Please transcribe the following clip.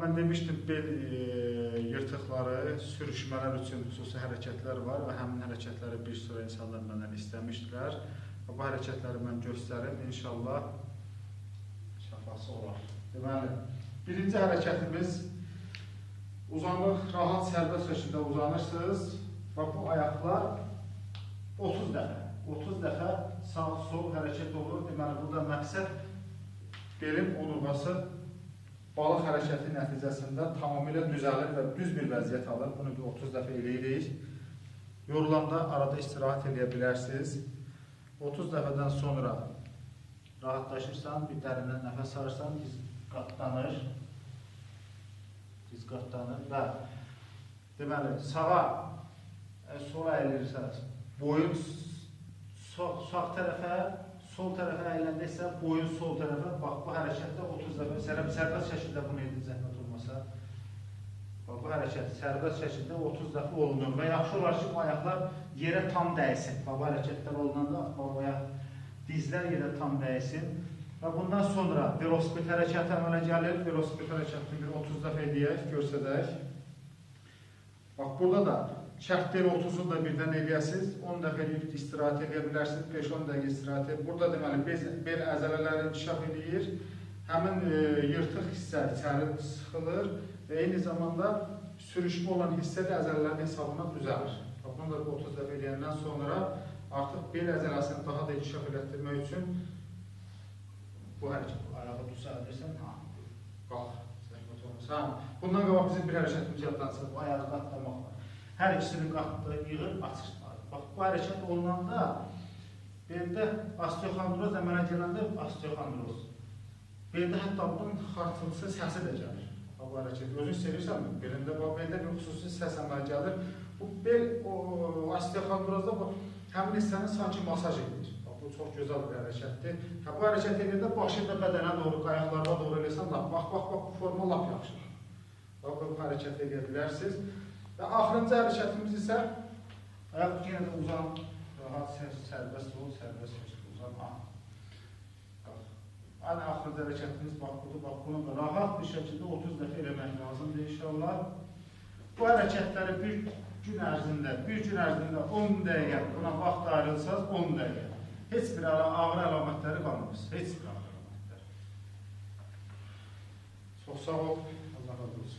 mən demişdim, bel yırtıqları, sürüşmələr üçün xüsusi hərəkətlər var və həmin hərəkətləri bir sıra insanlar məndən istəmişdilər. Bu hərəkətləri mən göstərim, inşallah şəfası olar. Deməli, birinci hərəkətimiz uzanlıq, rahat, sərbəst şəkildə uzanırsınız və bu ayaqlar 30 dəfə sağ-sol hərəkət olur. Deməli, burada məqsəd belin onurğası balıq hərəkəti nəticəsində tamamilə düzəlir və düz bir vəziyyət alır. Bunu bir 30 dəfə eləyirik. Yorulanda arada istirahət edə bilərsiniz. 30 dəfədən sonra rahatlaşırsan, bir dərindən nəfəs alırsan, diz qatlanır. Diz qatlanır və deməli, sağa, sola əyilirsiniz. Boyun sağ tərəfə, sol tərəfə əyləndə isə boyun sol tərəfə, bax bu hərəkətdə 30 dəfə, sərbəst şəkildə bunu edin, zəhmət olmasa. Bax bu hərəkət sərbəst şəkildə 30 dəfə olunur və yaxşı olar ki, bu ayaqlar yerə tam dəysin. Bax bu hərəkətlər olunanda, bax bu ayaq, dizlər yerə tam dəysin. Və bundan sonra velosiped hərəkəti əmələ gəlir. Velosiped hərəkətini bir 30 dəfə edək, görsədək. Bax burada da şərt bel 30-unu da birdən eləyəsiniz, 10 dəfə eləyib istirahət edə bilərsiniz, 5-10 dəqiqə istirahət edir. Burada deməli, bel əzələləri inkişaf edir, həmin yırtıq hissə içəri sıxılır və eyni zamanda sürüşmə olan hissə də əzələlərin hesabına düzəlir. Bunu da 30 dəfə eləyəndən sonra artıq bel əzələsini daha da inkişaf elətdirmək üçün bu hərəkət, ayağı düzəl edirsən, qalx, zəhmət olmasa. Bundan qabaq bizim bir hərəkətimiz yadlansın, bu ayağı qatlamaq var. Hər ikisini qatdı, yığır, açır. Bax, bu hərəkət olunanda beldə osteoxondroz əmələ gələndə osteoxondroz. Beldə hətta bunun xartılısı səsi də gəlir. Bu hərəkət, özün sevirsənmi? Belində bir xüsusi səs əmələ gəlir. Bu bel osteoxondrozda həmin hissəni sanki masaj edir. Bu çox gözəl bir hərəkətdir. Bu hərəkət edəndə başı da bədənə doğru, ayaqlarına doğru eləsən, bax, bu forma lap yaxşıdır. Bu hərəkət edə bilərsiniz. Və axırıncı hərəkətimiz isə ayaq yenə də uzan, rahat, sərbəst ol, sərbəst şəkildə uzan. Aynı axırıncı hərəkətimiz bax budur, bax bunu da rahat bir şəkildə 30 dəfə eləmək lazımdır inşallah. Bu hərəkətləri bir gün ərzində 10 dəqiqə buna vaxt ayrılsanız 10 dəqiqə. Heç bir ağrı əlamətləri qalmaz, heç bir ağrı əlamətləri. Çox sağ ol, Allah razı olsun.